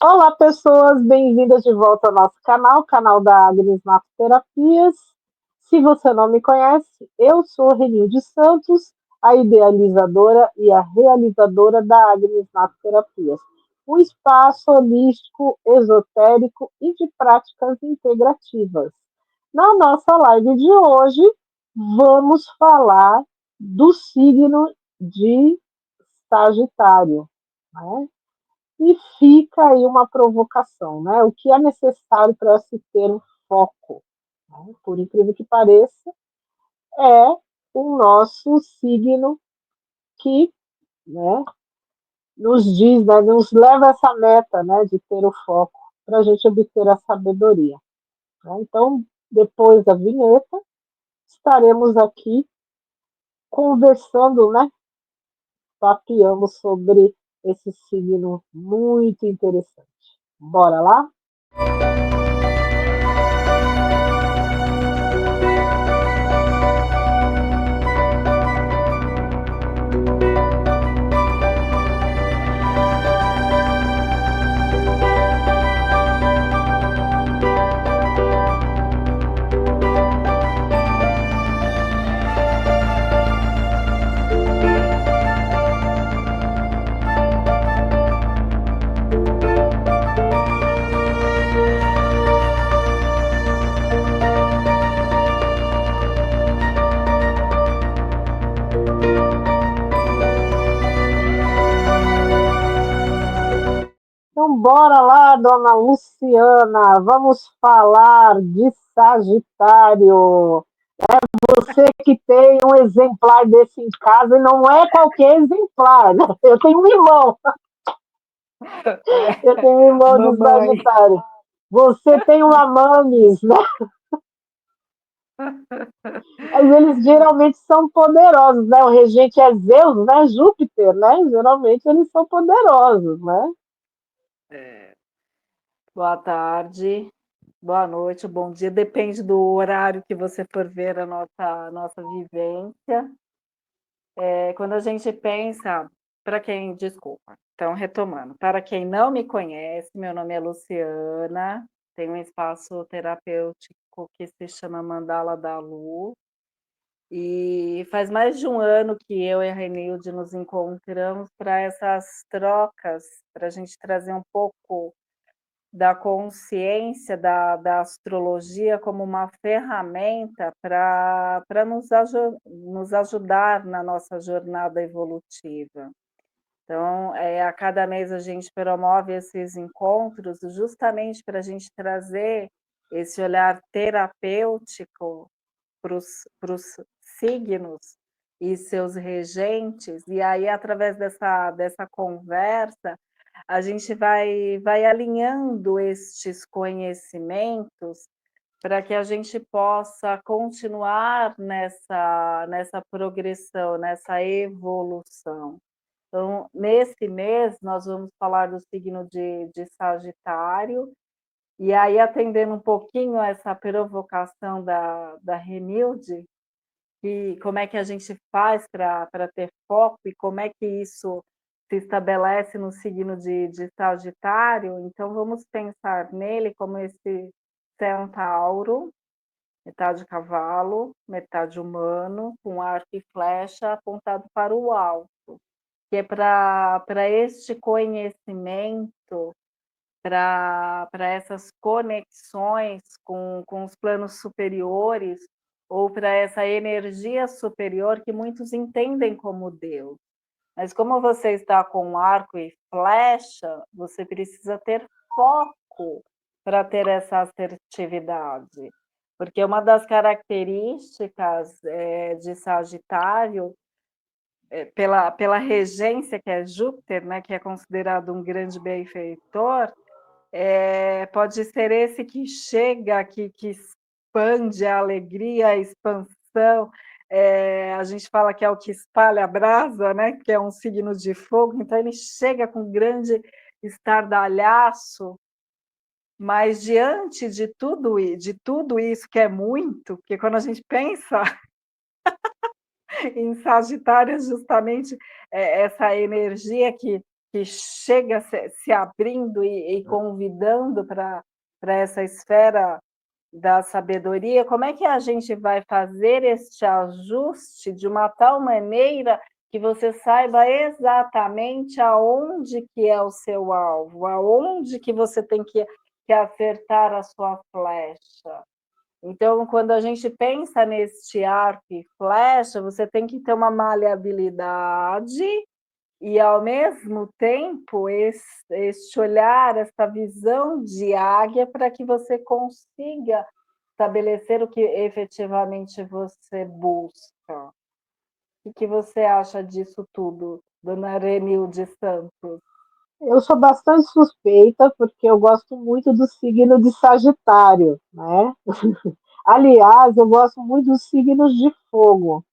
Olá, pessoas, bem-vindas de volta ao nosso canal, canal da Agnes Masoterapias. Se você não me conhece, eu sou Renilde Santos, a idealizadora e a realizadora da Agnes Masoterapias, um espaço holístico, esotérico e de práticas integrativas. Na nossa live de hoje, vamos falar do signo de Sagitário, né? E fica aí uma provocação, né? O que é necessário para se ter um foco? Né? Por incrível que pareça, é o nosso signo que, né, nos diz, né, nos leva a essa meta, né, de ter o foco para a gente obter a sabedoria. Né? Então, depois da vinheta, estaremos aqui conversando, né, papeando sobre esse signo muito interessante. Bora lá? Então, bora lá, dona Luciana, vamos falar de Sagitário. Você que tem um exemplar desse em casa, e não é qualquer exemplar, né? Eu tenho um irmão, É, eu tenho um irmão de mamãe. Sagitário. Você tem uma mames, né? Mas eles geralmente são poderosos, né? O regente é Zeus, né? Júpiter, né? Geralmente eles são poderosos, né? É, boa tarde, boa noite, bom dia, depende do horário que você for ver a nossa vivência. Quando a gente pensa, desculpa, então retomando, para quem não me conhece, meu nome é Luciana, tenho um espaço terapêutico que se chama Mandala da Luz, e faz mais de um ano que eu e a Renilde nos encontramos para essas trocas, para a gente trazer um pouco da consciência da astrologia como uma ferramenta para nos ajudar na nossa jornada evolutiva. Então, a cada mês a gente promove esses encontros justamente para a gente trazer esse olhar terapêutico para os signos e seus regentes, e aí através dessa conversa, a gente vai alinhando estes conhecimentos para que a gente possa continuar nessa progressão, nessa evolução. Então, nesse mês, nós vamos falar do signo de Sagitário, e aí atendendo um pouquinho a essa provocação da Renilde, e como é que a gente faz para ter foco e como é que isso se estabelece no signo de Sagitário, então vamos pensar nele como esse centauro, metade cavalo, metade humano, com arco e flecha apontado para o alto, que é para este conhecimento, para essas conexões com os planos superiores, ou para essa energia superior que muitos entendem como Deus. Mas como você está com arco e flecha, você precisa ter foco para ter essa assertividade. Porque uma das características de Sagitário, pela regência que é Júpiter, né, que é considerado um grande benfeitor, pode ser esse que chega, que expande a alegria, a expansão. A gente fala que é o que espalha a brasa, né? Que é um signo de fogo, então ele chega com grande estardalhaço, mas diante de tudo isso que é muito, porque quando a gente pensa em Sagitário, é justamente essa energia que chega se abrindo e convidando para essa esfera da sabedoria, como é que a gente vai fazer este ajuste de uma tal maneira que você saiba exatamente aonde que é o seu alvo, aonde que você tem que acertar a sua flecha. Então, quando a gente pensa neste arco e flecha, você tem que ter uma maleabilidade e, ao mesmo tempo, este olhar, essa visão de águia para que você consiga estabelecer o que efetivamente você busca. O que você acha disso tudo, dona Renilde Santos? Eu sou bastante suspeita, porque eu gosto muito do signo de Sagitário, né? Aliás, eu gosto muito dos signos de fogo.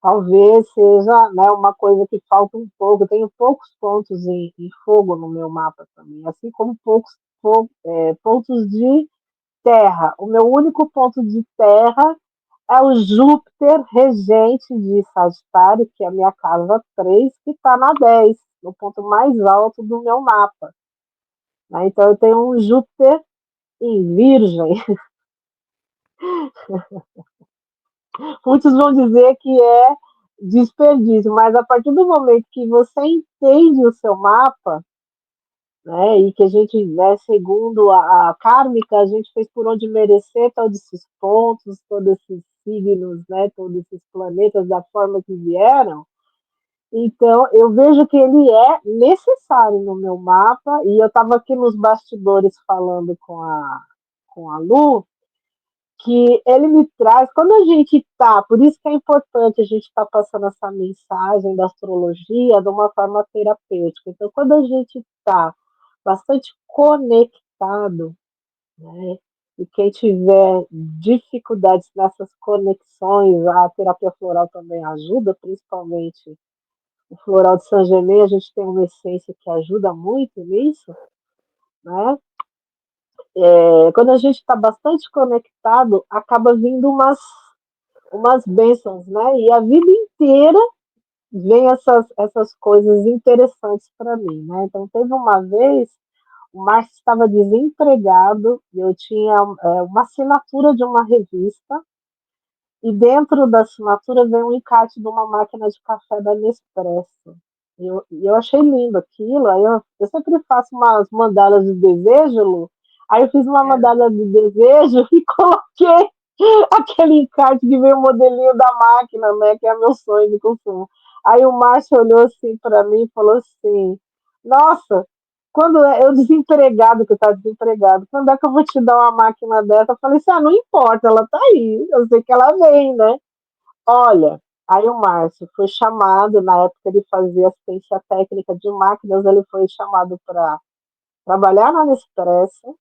Talvez seja, né, uma coisa que falta um pouco. Eu tenho poucos pontos em fogo no meu mapa também, assim como pontos de terra. O meu único ponto de terra é o Júpiter regente de Sagitário, que é a minha casa 3, que está na 10, no ponto mais alto do meu mapa. Né? Então, eu tenho um Júpiter em Virgem. Muitos vão dizer que é desperdício, mas a partir do momento que você entende o seu mapa, né, e que a gente, né, segundo a kármica, a gente fez por onde merecer todos esses pontos, todos esses signos, né, todos esses planetas da forma que vieram. Então, eu vejo que ele é necessário no meu mapa, e eu estava aqui nos bastidores falando com a Lu, que ele me traz, quando a gente está, por isso que é importante a gente estar passando essa mensagem da astrologia de uma forma terapêutica. Então, quando a gente está bastante conectado, né, e quem tiver dificuldades nessas conexões, a terapia floral também ajuda, principalmente o floral de Saint-Germain, a gente tem uma essência que ajuda muito nisso, né? Quando a gente está bastante conectado, acaba vindo umas bênçãos, né? E a vida inteira vem essas coisas interessantes para mim, né? Então, teve uma vez, o Márcio estava desempregado, e eu tinha uma assinatura de uma revista, e dentro da assinatura vem um encarte de uma máquina de café da Nespresso. E eu achei lindo aquilo. Aí eu sempre faço umas mandalas de desejo, Lu. Aí eu fiz uma mandala de desejo e coloquei aquele encarte que veio o modelinho da máquina, né? Que é meu sonho de consumo. Aí o Márcio olhou assim para mim e falou assim: Nossa, quando eu desempregado, que eu estava desempregado, quando é que eu vou te dar uma máquina dessa? Eu falei assim: não importa, ela tá aí, eu sei que ela vem, né? Olha, aí o Márcio foi chamado, na época ele fazia assistência técnica de máquinas, ele foi chamado para trabalhar na Nespresso,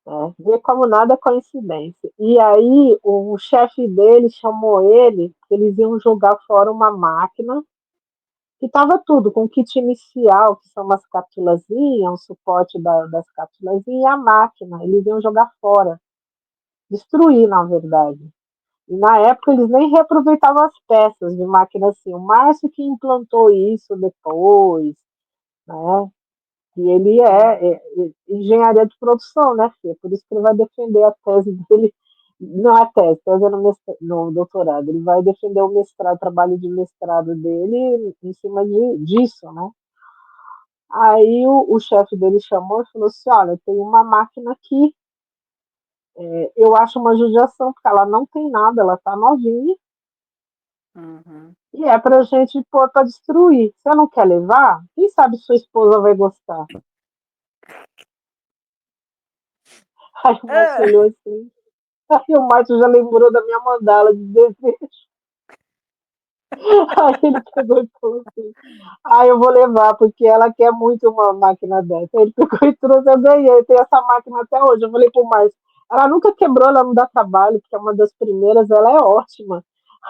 né? Ver como nada é coincidência. E aí o chefe dele chamou ele, eles iam jogar fora uma máquina que estava tudo, com kit inicial, que são umas capsulazinhas, um suporte das capsulazinhas, e a máquina, eles iam jogar fora, destruir, na verdade. E na época eles nem reaproveitavam as peças de máquina assim. O Márcio que implantou isso depois, né? E ele é engenharia de produção, né, Fê? Por isso que ele vai defender a tese dele. Não é tese é no doutorado. Ele vai defender o mestrado, o trabalho de mestrado dele em cima disso, né? Aí o chefe dele chamou e falou assim: Olha, tem uma máquina aqui, eu acho uma judiação, porque ela não tem nada, ela tá novinha, Uhum. e é pra gente pôr pra destruir. Você não quer levar? Quem sabe sua esposa vai gostar? Aí o Márcio Ah, olhou assim. Aí o Márcio já lembrou da minha mandala de desejo. Aí ele pegou e falou assim: eu vou levar, porque ela quer muito uma máquina dessa. Aí ele pegou e trouxe, eu ganhei, eu tenho essa máquina até hoje. Eu falei pro Márcio: ela nunca quebrou, ela não dá trabalho, porque é uma das primeiras, ela é ótima.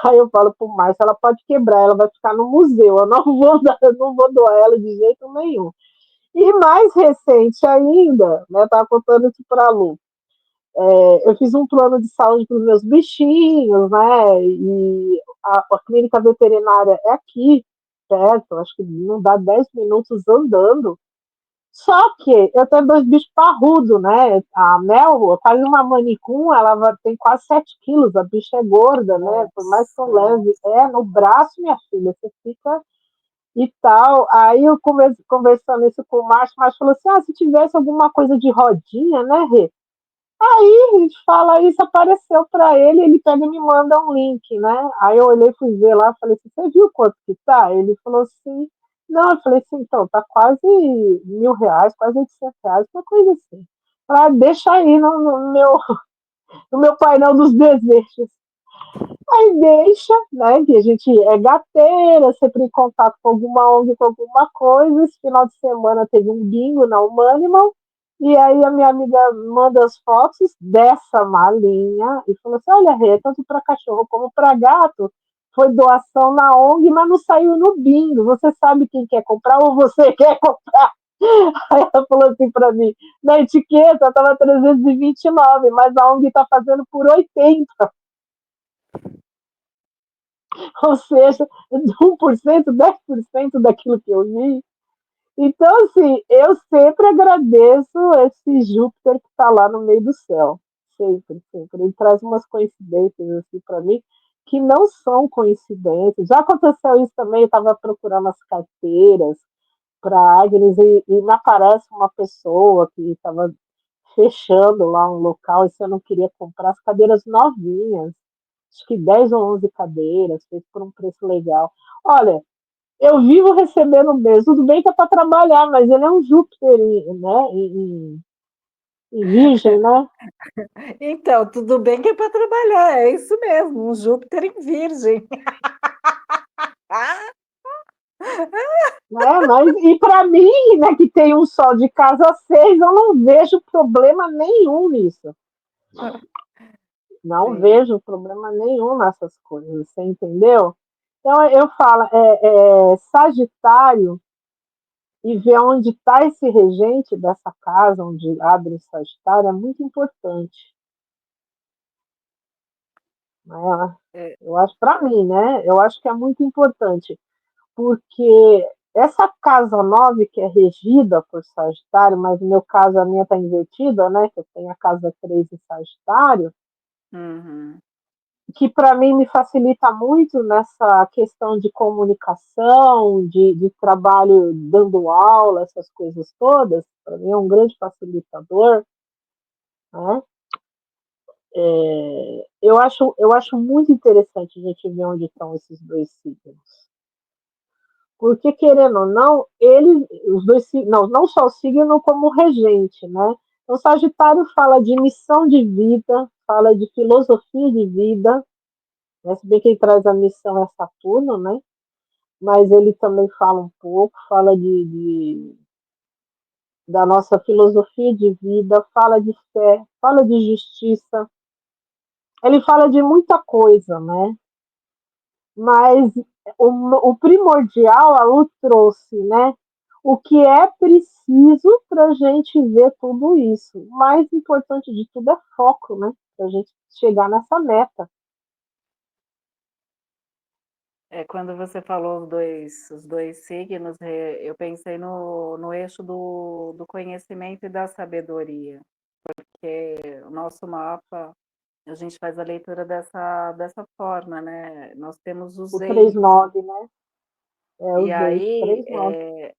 Aí eu falo pro Márcio: ela pode quebrar, ela vai ficar no museu, eu não vou, eu não vou doar ela de jeito nenhum. E mais recente ainda, né, eu estava contando isso para a Lu. Eu fiz um plano de saúde para os meus bichinhos, né? E a clínica veterinária é aqui, perto, acho que não dá 10 minutos andando. Só que eu tenho dois bichos parrudos, né? A Mel, faz uma manicum, tem quase 7 quilos, a bicha é gorda, né? Por mais que eu Nossa, leve, nossa. no braço, minha filha, você fica e tal. Aí eu conversando isso com o Márcio falou assim: se tivesse alguma coisa de rodinha, né, Rê? A gente fala isso, apareceu para ele, ele pega e me manda um link, né? Aí eu olhei, fui ver lá, falei assim, você viu quanto que tá? Ele falou assim, não, eu falei assim, então, tá quase R$ 1.000, quase R$ 800, uma coisa assim. Deixa aí no meu painel dos desejos. Aí deixa, né, que a gente é gateira, sempre em contato com alguma ONG, com alguma coisa. Esse final de semana teve um bingo na Humanimal, e aí a minha amiga manda as fotos dessa malinha e falou assim: olha, Rê, tanto para cachorro como para gato, foi doação na ONG, mas não saiu no bingo. Você sabe quem quer comprar ou você quer comprar? Aí ela falou assim para mim: na etiqueta estava 329, mas a ONG está fazendo por 80. Ou seja, 1%, 10% daquilo que eu vi. Então, assim, eu sempre agradeço esse Júpiter que está lá no meio do céu. Sempre, sempre. Ele traz umas coincidências assim para mim que não são coincidências. Já aconteceu isso também, eu estava procurando as carteiras para Agnes e me aparece uma pessoa que estava fechando lá um local e se eu não queria comprar as cadeiras novinhas, acho que 10 ou 11 cadeiras, fez por um preço legal. Olha, eu vivo recebendo mesmo, tudo bem que é para trabalhar, mas ele é um Júpiter, né, em Virgem, né? Então, tudo bem que é para trabalhar, é isso mesmo, um Júpiter em Virgem. Né? Mas, e para mim, né, que tem um sol de casa 6, eu não vejo problema nenhum nisso. Não Sim. vejo problema nenhum nessas coisas, você entendeu? Então eu falo, Sagitário, e ver onde está esse regente dessa casa, onde abre o Sagitário, é muito importante. Né? É, Eu acho, para mim, né? Eu acho que é muito importante, porque essa casa 9 que é regida por Sagitário, mas no meu caso a minha está invertida, né? Que eu tenho a casa 3 em Sagitário, uhum. que para mim me facilita muito nessa questão de comunicação, de trabalho dando aula, essas coisas todas, para mim é um grande facilitador, né? Eu acho muito interessante a gente ver onde estão esses dois signos. Porque, querendo ou não, eles, os dois signos, não só o signo como o regente, né? O Sagitário fala de missão de vida, fala de filosofia de vida, né? Se bem que ele traz a missão é Saturno, né? Mas ele também fala um pouco, fala da nossa filosofia de vida, fala de fé, fala de justiça. Ele fala de muita coisa, né? Mas o primordial, a Lu trouxe, né? O que é preciso para a gente ver tudo isso. O mais importante de tudo é foco, né? Para a gente chegar nessa meta. Quando você falou os dois signos, eu pensei no eixo do conhecimento e da sabedoria, porque o nosso mapa, a gente faz a leitura dessa forma, né? Nós temos os O três eixos, nove, né? É e os eixos, aí 3-9.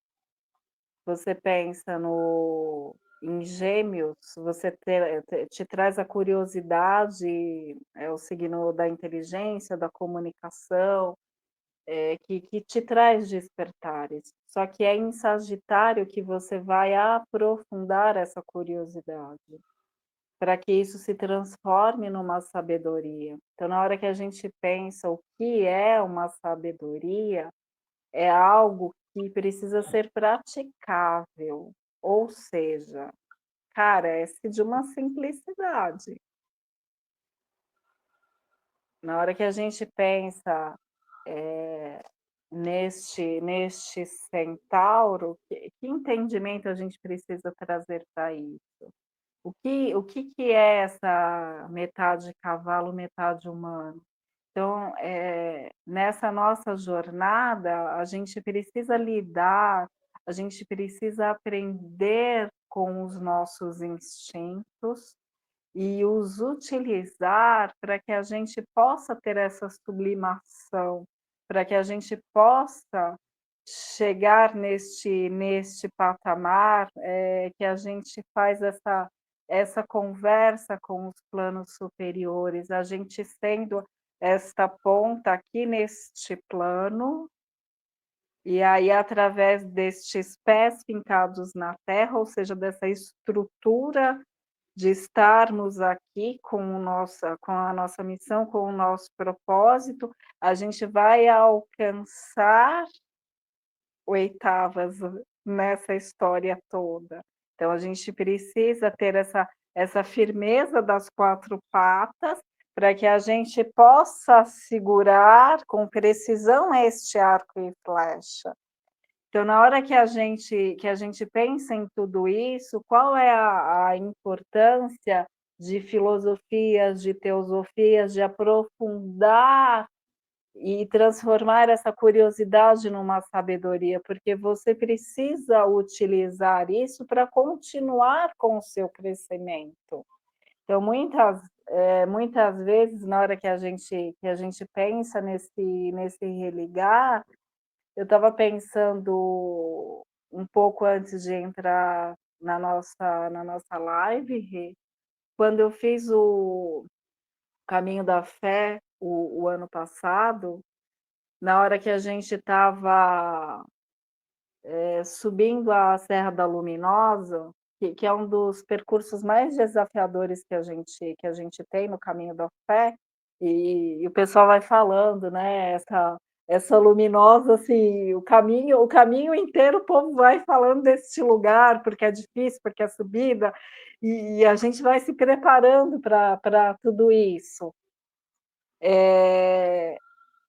você pensa em Gêmeos, te traz a curiosidade, é o signo da inteligência, da comunicação, que te traz despertares. Só que é em Sagitário que você vai aprofundar essa curiosidade, para que isso se transforme numa sabedoria. Então, na hora que a gente pensa o que é uma sabedoria, é algo que precisa ser praticável, ou seja, carece de uma simplicidade. Na hora que a gente pensa, neste centauro, que entendimento a gente precisa trazer para isso? O que é essa metade cavalo, metade humano? Então, nessa nossa jornada, a gente precisa lidar, a gente precisa aprender com os nossos instintos e os utilizar para que a gente possa ter essa sublimação, para que a gente possa chegar neste patamar, que a gente faz essa conversa com os planos superiores, a gente sendo esta ponta aqui neste plano, e aí através destes pés fincados na terra, ou seja, dessa estrutura de estarmos aqui com a nossa missão, com o nosso propósito, a gente vai alcançar oitavas nessa história toda. Então a gente precisa ter essa firmeza das 4 patas, para que a gente possa segurar com precisão este arco e flecha. Então, na hora que a gente pensa em tudo isso, qual é a importância de filosofias, de teosofias, de aprofundar e transformar essa curiosidade numa sabedoria, porque você precisa utilizar isso para continuar com o seu crescimento. Então, muitas vezes, na hora que a gente pensa nesse religar, eu estava pensando um pouco antes de entrar na nossa live, Rê, quando eu fiz o Caminho da Fé o ano passado, na hora que a gente estava subindo a Serra da Luminosa, que é um dos percursos mais desafiadores que a gente tem no Caminho da Fé, e o pessoal vai falando, né, essa luminosa, assim, o caminho inteiro o povo vai falando deste lugar, porque é difícil, porque é subida, e a gente vai se preparando para tudo isso.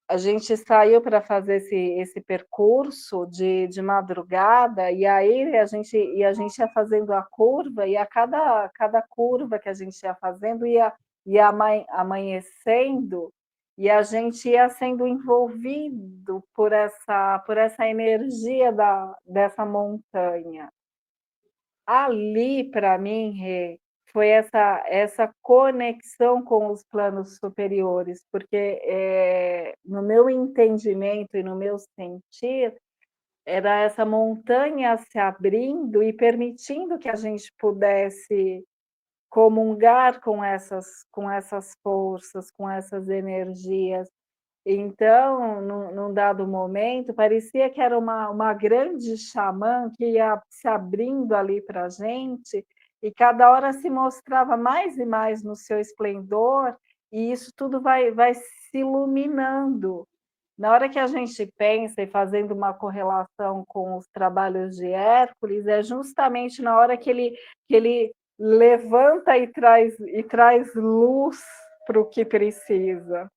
A gente saiu para fazer esse percurso de madrugada, e aí a gente ia fazendo a curva, e a cada curva que a gente ia fazendo ia amanhecendo, e a gente ia sendo envolvido por essa energia dessa montanha. Ali, para mim, Rê, foi essa conexão com os planos superiores, porque, no meu entendimento e no meu sentir, era essa montanha se abrindo e permitindo que a gente pudesse comungar com essas forças, com essas energias. Então, num dado momento, parecia que era uma grande xamã que ia se abrindo ali para a gente, e cada hora se mostrava mais e mais no seu esplendor, e isso tudo vai se iluminando. Na hora que a gente pensa e fazendo uma correlação com os trabalhos de Hércules, é justamente na hora que ele levanta e traz luz para o que precisa.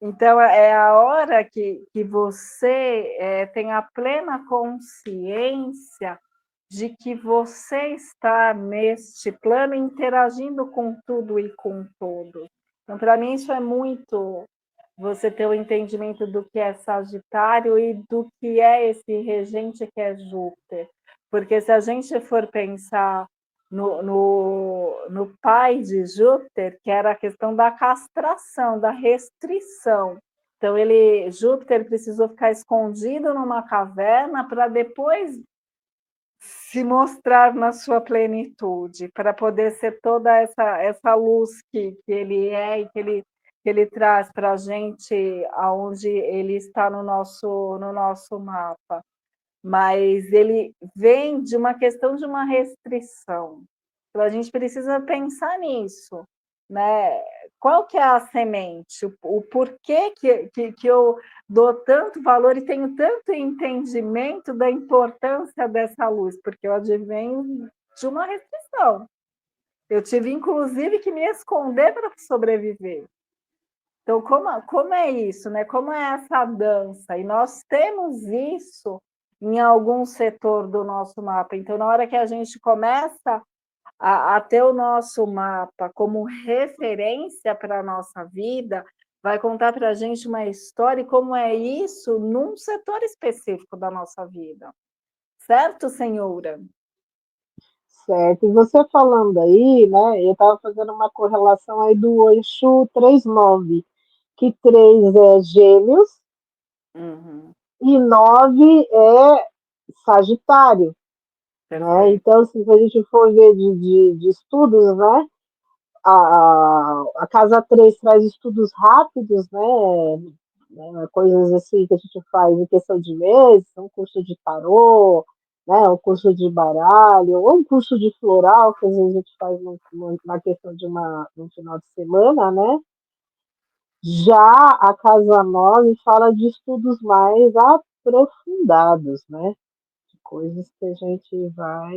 Então, é a hora que você tem a plena consciência de que você está neste plano interagindo com tudo e com todos. Então, para mim, isso é muito você ter o entendimento do que é Sagitário e do que é esse regente que é Júpiter. Porque se a gente for pensar no pai de Júpiter, que era a questão da castração, da restrição. Então, Júpiter precisou ficar escondido numa caverna para depois se mostrar na sua plenitude, para poder ser toda essa luz que ele é e que ele traz para a gente, aonde ele está no nosso mapa. Mas ele vem de uma questão de uma restrição. Então, a gente precisa pensar nisso, né? Qual que é a semente? O porquê que eu dou tanto valor e tenho tanto entendimento da importância dessa luz? Porque eu advenho de uma restrição. Eu tive, inclusive, que me esconder para sobreviver. Então, como é isso, né? Como é essa dança? E nós temos isso em algum setor do nosso mapa. Então, na hora que a gente começa a ter o nosso mapa como referência para a nossa vida, vai contar para a gente uma história e como é isso num setor específico da nossa vida. Certo, senhora? Certo. E você falando aí, né? Eu estava fazendo uma correlação aí do eixo 39, que 3 é Gêmeos Uhum, e 9 é Sagitário, né? perfeito. Então, assim, se a gente for ver de estudos, né? A casa 3 traz estudos rápidos, né? Coisas assim que a gente faz em questão de meses, um curso de tarô, né? Um curso de baralho, ou um curso de floral, que às vezes a gente faz na questão de um final de semana, né? Já a casa 9 fala de estudos mais aprofundados, né? De coisas que a gente vai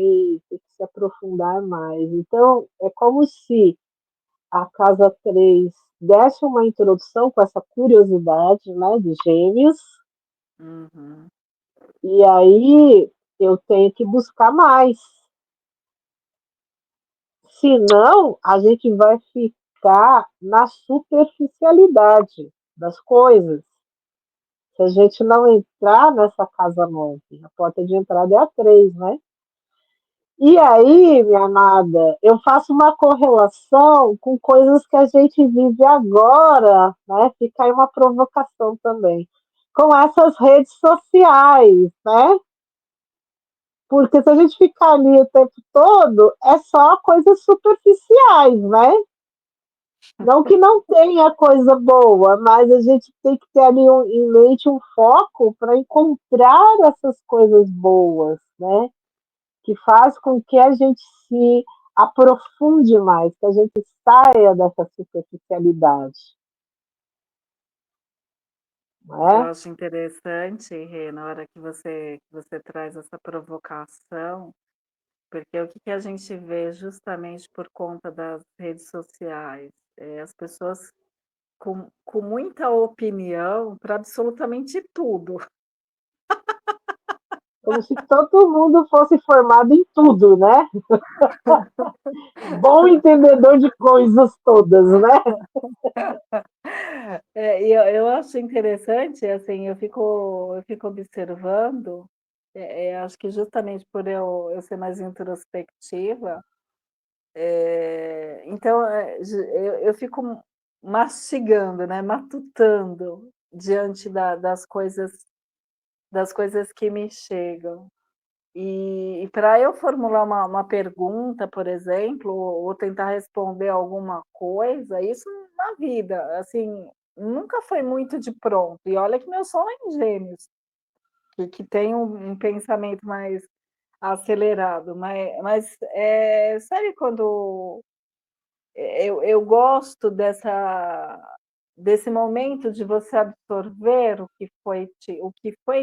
ter que se aprofundar mais. Então, é como se a casa 3 desse uma introdução com essa curiosidade, né, de Gêmeos, Uhum. e aí eu tenho que buscar mais. Senão, a gente vai ficar na superficialidade das coisas. Se a gente não entrar nessa casa 9, a porta de entrada é a 3, né? E Perfeito. aí, minha amada, eu faço uma correlação com coisas que a gente vive agora, né? Fica aí uma provocação também, com essas redes sociais, né? Porque se a gente ficar ali o tempo todo, é só coisas superficiais, né? Não que não tenha coisa boa, mas a gente tem que ter ali em mente um foco para encontrar essas coisas boas, né? Que faz com que a gente se aprofunde mais, que a gente saia dessa superficialidade, não Eu é? acho interessante, Rê, na hora que você traz essa provocação, porque o que que a gente vê justamente por conta das redes sociais? As pessoas com muita opinião para absolutamente tudo. Como se todo mundo fosse formado em tudo, né? Bom entendedor de coisas todas, né? E eu acho interessante, assim, eu fico observando, acho que justamente por eu ser mais introspectiva, então, eu fico mastigando, né, matutando diante das coisas que me chegam. E para eu formular uma pergunta, por exemplo, ou tentar responder alguma coisa, isso na vida, assim, nunca foi muito de pronto. E olha que meu sol é em Gêmeos, que tem um pensamento mais acelerado, mas sabe quando eu gosto desse momento de você absorver o que foi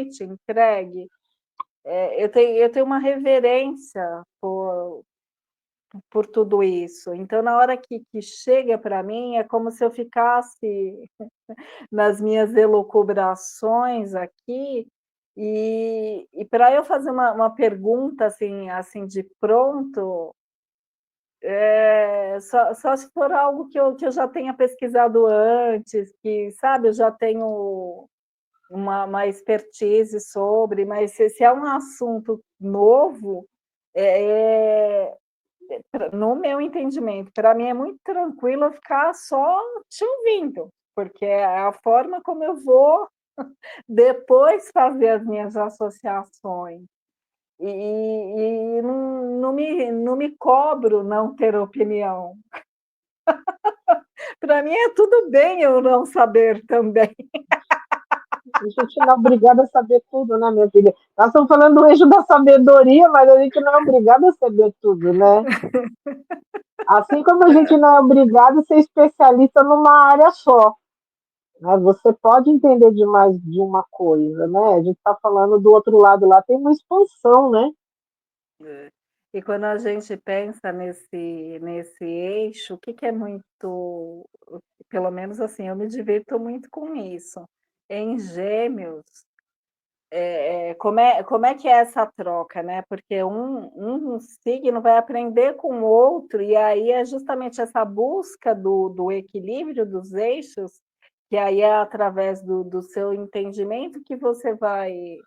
te entregue. Eu tenho uma reverência por tudo isso. Então, na hora que chega para mim, é como se eu ficasse nas minhas elucubrações aqui, e para eu fazer uma pergunta assim de pronto, só se for algo que eu já tenha pesquisado antes, que, sabe, eu já tenho uma expertise sobre, mas se é um assunto novo, é, no meu entendimento, para mim é muito tranquilo eu ficar só te ouvindo, porque é a forma como eu vou depois fazer as minhas associações. E não me cobro não ter opinião. Para mim é tudo bem eu não saber também. A gente não é obrigado a saber tudo, né, minha filha? Nós estamos falando do eixo da sabedoria, mas a gente não é obrigado a saber tudo, né? Assim como a gente não é obrigado a ser especialista numa área só. Né? Você pode entender de mais de uma coisa, né? A gente está falando do outro lado lá, tem uma expansão, né? É. E quando a gente pensa nesse eixo, o que que é muito, pelo menos assim, eu me divirto muito com isso. Em Gêmeos, como é que é essa troca, né? Porque um signo vai aprender com o outro, e aí é justamente essa busca do equilíbrio dos eixos, que aí é através do seu entendimento que você vai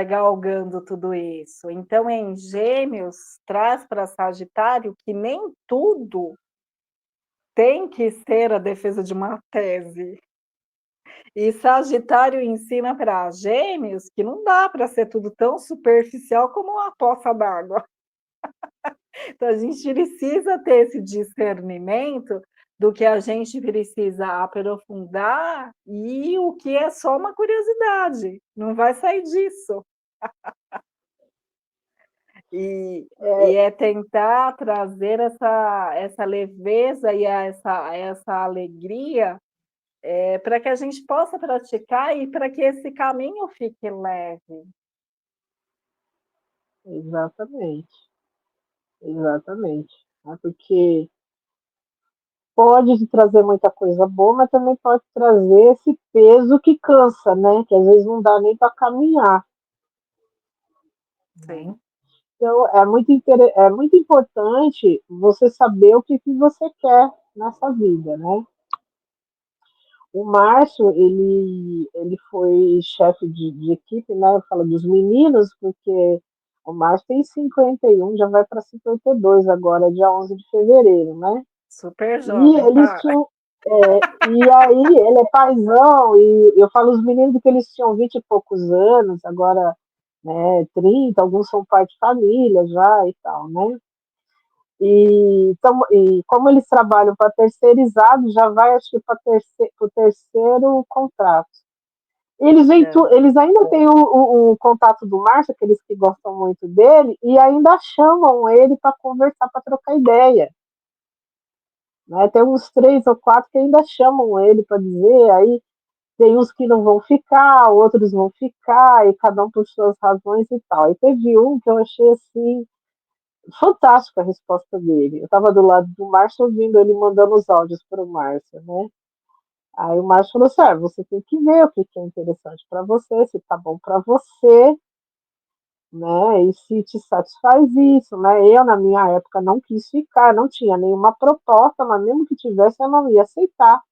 galgando tudo isso. Então, em Gêmeos, traz para Sagitário que nem tudo tem que ser a defesa de uma tese. E Sagitário ensina para Gêmeos que não dá para ser tudo tão superficial como uma poça d'água. Então a gente precisa ter esse discernimento do que a gente precisa aprofundar e o que é só uma curiosidade, não vai sair disso. E é tentar trazer essa leveza e essa alegria para que a gente possa praticar e para que esse caminho fique leve. Exatamente, exatamente. Né? Porque pode te trazer muita coisa boa, mas também pode trazer esse peso que cansa, né? Que às vezes não dá nem para caminhar. Sim, Né? Então, é muito importante você saber o que você quer nessa vida, né? O Márcio, ele foi chefe de equipe, né? Eu falo dos meninos, porque o Márcio tem 51, já vai para 52 agora, dia 11 de fevereiro, né? super E jovem, eles para. tinham. E aí, ele é paizão, e eu falo os meninos que eles tinham 20 e poucos anos, agora, né, 30, alguns são pai de família já e tal, né? E como eles trabalham para terceirizado, já vai, acho que, para o terceiro contrato. Eles ainda têm o contato do Márcio, aqueles que gostam muito dele, e ainda chamam ele para conversar, para trocar ideia. Né? Tem uns 3 ou 4 que ainda chamam ele para dizer, aí tem uns que não vão ficar, outros vão ficar, e cada um por suas razões e tal. E teve um que eu achei assim, fantástica a resposta dele. Eu estava do lado do Márcio ouvindo ele mandando os áudios para o Márcio, né? Aí o Márcio falou assim: você tem que ver o que é interessante para você, se tá bom para você, né? E se te satisfaz isso, né? Eu, na minha época, não quis ficar, não tinha nenhuma proposta, mas mesmo que tivesse, eu não ia aceitar,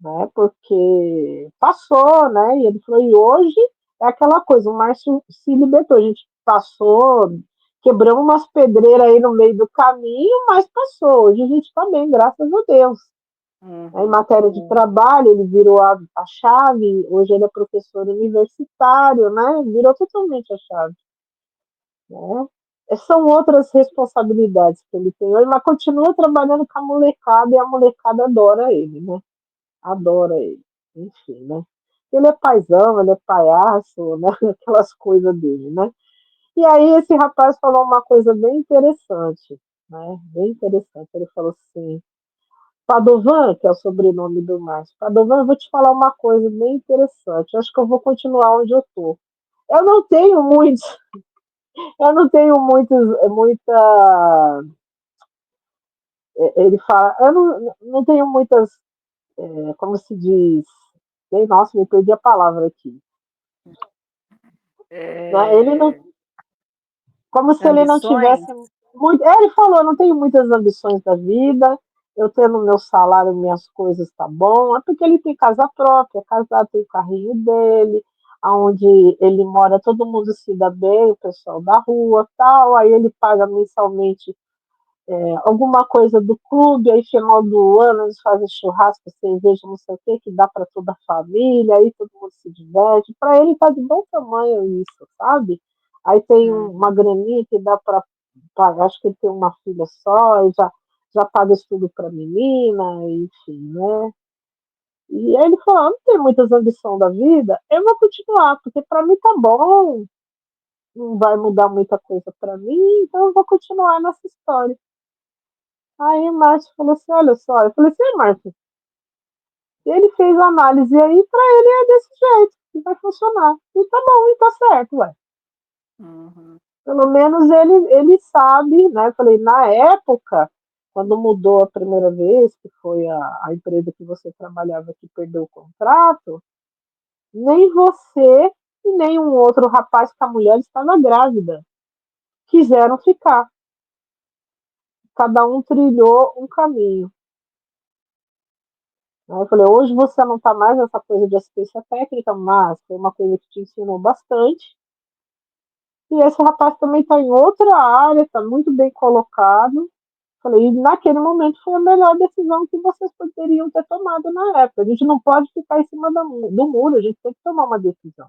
né? Porque passou, né? E ele falou: e hoje é aquela coisa, o Márcio se libertou, a gente passou, quebramos umas pedreiras aí no meio do caminho, mas passou. Hoje a gente está bem, graças a Deus. Em Uhum. matéria de trabalho, ele virou a chave, hoje ele é professor universitário, né? Virou totalmente a chave. Né? São outras responsabilidades que ele tem hoje, mas continua trabalhando com a molecada e a molecada adora ele, né? Adora ele. Enfim, né? Ele é paizão, ele é palhaço, né? Aquelas coisas dele, né? E aí esse rapaz falou uma coisa bem interessante, né? Bem interessante. Ele falou assim: Padovan, que é o sobrenome do Márcio, Padovan, eu vou te falar uma coisa bem interessante. Eu acho que eu vou continuar onde eu estou. Eu não tenho muitos, eu não tenho muita. Ele fala, eu não tenho muitas, como se diz, nossa, me perdi a palavra aqui. Né? Ele não, É, como se ele não ambições? tivesse muito. Ele falou, eu não tenho muitas ambições da vida, eu tendo meu salário, minhas coisas tá bom, é porque ele tem casa própria, é casado, tem o carrinho dele, aonde ele mora, todo mundo se dá bem, o pessoal da rua tal, aí ele paga mensalmente alguma coisa do clube, aí final do ano eles fazem churrasco, cerveja, não sei o que dá para toda a família, aí todo mundo se diverte. Para ele tá de bom tamanho isso, sabe? Aí tem uma Uhum. graninha que dá para pagar, acho que ele tem uma filha só, e já paga estudo para menina, enfim, né? E aí ele falou: não tem muitas ambições da vida, eu vou continuar, porque para mim tá bom, não vai mudar muita coisa para mim, então eu vou continuar nessa história. Aí o Márcio falou assim: olha só, eu falei assim, Márcio, ele fez a análise aí, para ele é desse jeito, que vai funcionar. E tá bom, e tá certo, ué. Uhum. Pelo menos ele sabe, né? Eu falei, na época, quando mudou a primeira vez, que foi a empresa que você trabalhava que perdeu o contrato, nem você e nenhum outro rapaz com a mulher estava grávida. Quiseram ficar. Cada um trilhou um caminho. Aí eu falei, hoje você não está mais nessa coisa de assistência técnica, mas foi uma coisa que te ensinou bastante. E esse rapaz também está em outra área, está muito bem colocado. Falei, e naquele momento foi a melhor decisão que vocês poderiam ter tomado na época. A gente não pode ficar em cima do muro, a gente tem que tomar uma decisão.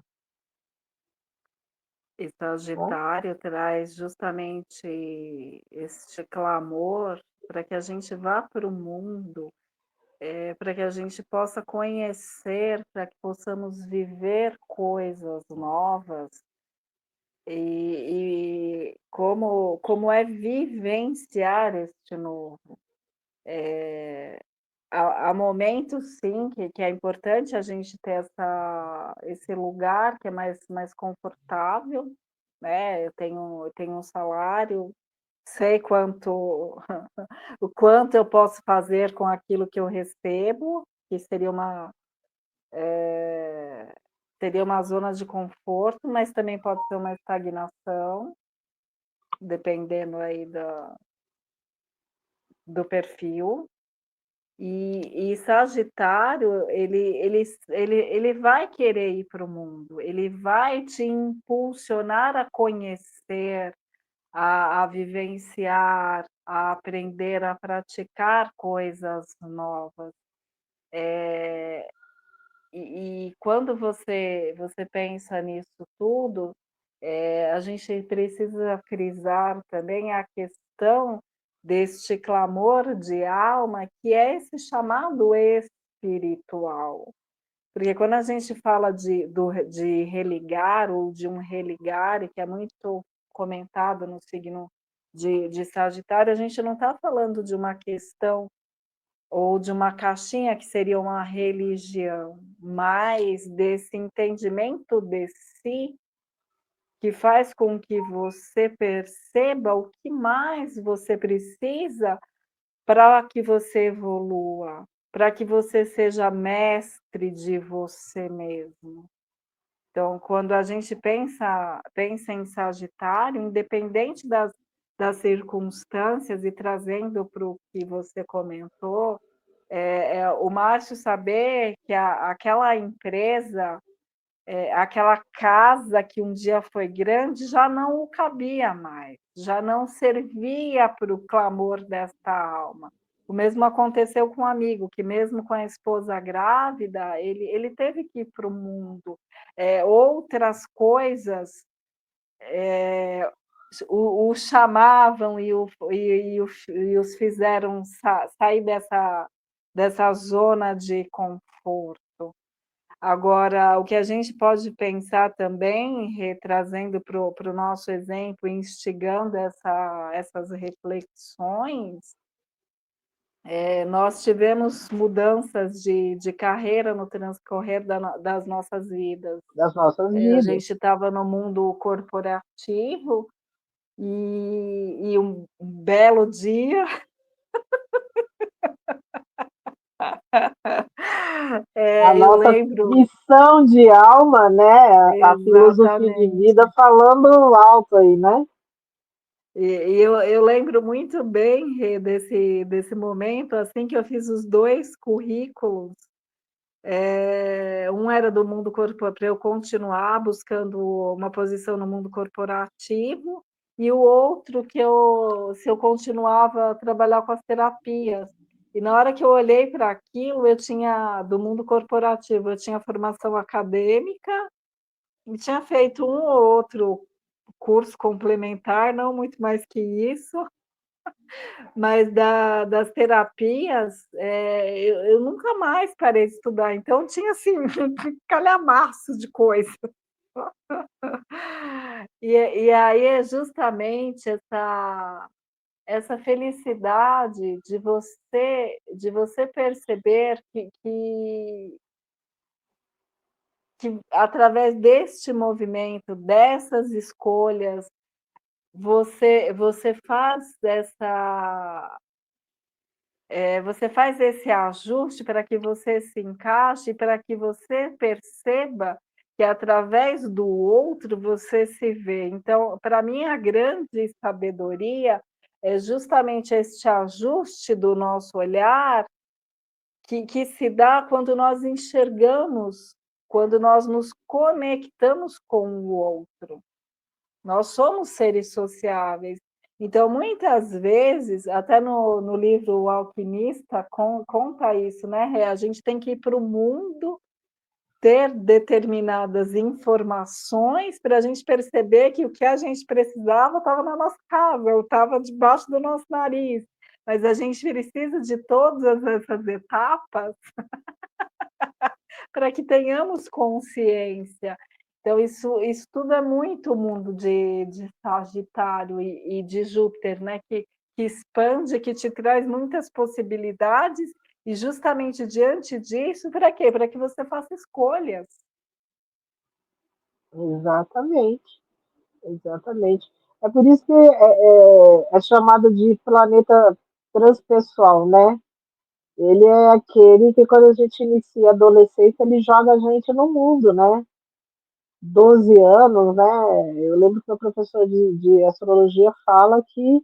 E Né? Sagitário traz justamente este clamor para que a gente vá para o mundo, para que a gente possa conhecer, para que possamos viver coisas novas. E como é vivenciar este novo. Há momentos, sim, que é importante a gente ter esse lugar que é mais confortável, né? Eu tenho um salário, sei quanto o quanto eu posso fazer com aquilo que eu recebo, que seria uma zona de conforto, mas também pode ser uma estagnação, dependendo aí do perfil. E Sagitário, ele vai querer ir para o mundo, ele vai te impulsionar a conhecer, a vivenciar, a aprender, a praticar coisas novas. E quando você pensa nisso tudo, a gente precisa frisar também a questão deste clamor de alma, que é esse chamado espiritual. Porque quando a gente fala de religar ou de um religare, que é muito comentado no signo de Sagitário, a gente não está falando de uma questão ou de uma caixinha que seria uma religião, mas desse entendimento de si que faz com que você perceba o que mais você precisa para que você evolua, para que você seja mestre de você mesmo. Então, quando a gente pensa em Sagitário, independente das circunstâncias, e trazendo para o que você comentou, o Márcio saber que aquela empresa, aquela casa que um dia foi grande, já não o cabia mais, já não servia para o clamor desta alma. O mesmo aconteceu com um amigo, que mesmo com a esposa grávida, ele teve que ir para o mundo. Outras coisas o chamavam e os fizeram sair dessa zona de conforto. Agora, o que a gente pode pensar também, trazendo para o nosso exemplo, instigando essas reflexões, nós tivemos mudanças de carreira no transcorrer das nossas vidas. Das nossas A vidas. gente estava no mundo corporativo e um belo dia, A eu nossa lembro missão de alma, né? A filosofia de vida exatamente. falando alto aí, né? Eu lembro muito bem, Rê, desse momento, assim que eu fiz os 2 currículos. Um era do mundo corporativo, para eu continuar buscando uma posição no mundo corporativo, e o outro se eu continuava a trabalhar com as terapias. E na hora que eu olhei para aquilo, eu tinha, do mundo corporativo, eu tinha formação acadêmica e tinha feito um ou outro curso complementar, não muito mais que isso, mas das terapias, eu nunca mais parei de estudar, então tinha, assim, um calhamaço de coisa. E aí é justamente essa felicidade de você perceber que através deste movimento, dessas escolhas, você faz esse ajuste para que você se encaixe, para que você perceba que através do outro você se vê. Então, para mim, a grande sabedoria é justamente este ajuste do nosso olhar que se dá quando nós enxergamos, quando nós nos conectamos com o outro. Nós somos seres sociáveis. Então, muitas vezes, até no livro O Alquimista, conta isso, né? A gente tem que ir para o mundo ter determinadas informações para a gente perceber que o que a gente precisava estava na nossa casa, ou estava debaixo do nosso nariz. Mas a gente precisa de todas essas etapas para que tenhamos consciência. Então, isso tudo é muito o mundo de Sagitário e de Júpiter, né? Que expande, que te traz muitas possibilidades, e justamente diante disso, para quê? Para que você faça escolhas. Exatamente, exatamente. É por isso que é chamado de planeta transpessoal, né? Ele é aquele que, quando a gente inicia a adolescência, ele joga a gente no mundo, né? 12 anos, né? Eu lembro que o professor de astrologia fala que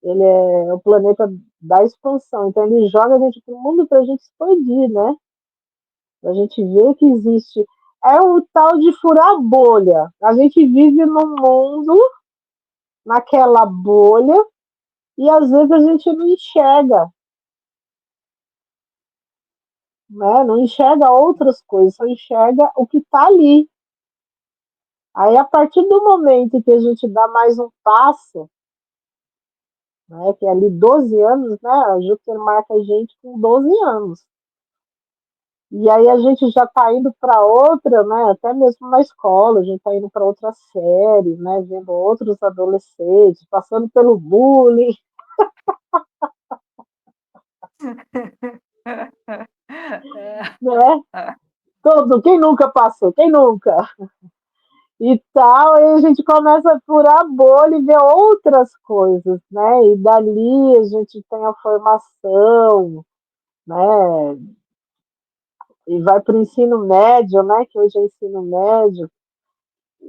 ele é o planeta da expansão. Então, ele joga a gente para o mundo para a gente expandir, né? Para a gente ver que existe. É o tal de furar bolha. A gente vive num mundo, naquela bolha, e às vezes a gente não enxerga, né? Não enxerga outras coisas, só enxerga o que está ali. Aí, a partir do momento que a gente dá mais um passo, né, que é ali 12 anos, né, a Júpiter marca a gente com 12 anos. E aí a gente já está indo para outra, né, até mesmo na escola, a gente está indo para outra série, né, vendo outros adolescentes, passando pelo bullying, né? Todo, quem nunca passou? Quem nunca? E tal, aí a gente começa a furar a bolha e ver outras coisas, né? E dali a gente tem a formação, né? E vai para o ensino médio, né? Que hoje é ensino médio,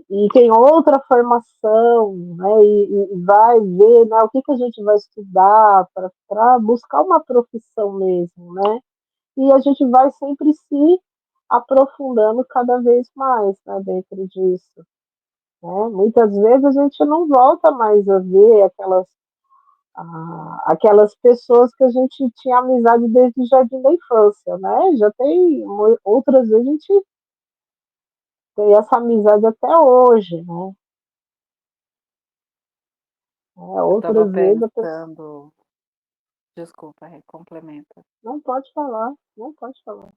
e tem outra formação, né? E vai ver, né? O que que a gente vai estudar para buscar uma profissão mesmo, né? E a gente vai sempre se aprofundando cada vez mais, né? Dentro disso. Né? Muitas vezes a gente não volta mais a ver aquelas pessoas que a gente tinha amizade desde o jardim da infância, né? Já tem outras vezes a gente tem essa amizade até hoje, né? Eu estava Outras vezes a pessoa pensando, desculpa, complementa. não pode falar, não pode falar.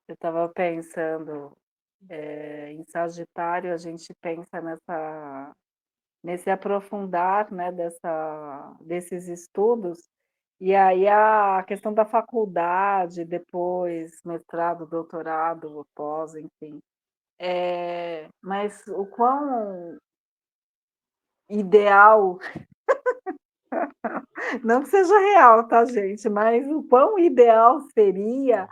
Eu estava pensando, em Sagitário, a gente pensa nesse aprofundar, né, desses estudos, e aí a questão da faculdade, depois mestrado, doutorado, pós, enfim. Mas o quão ideal, não que seja real, tá, gente? Mas o quão ideal seria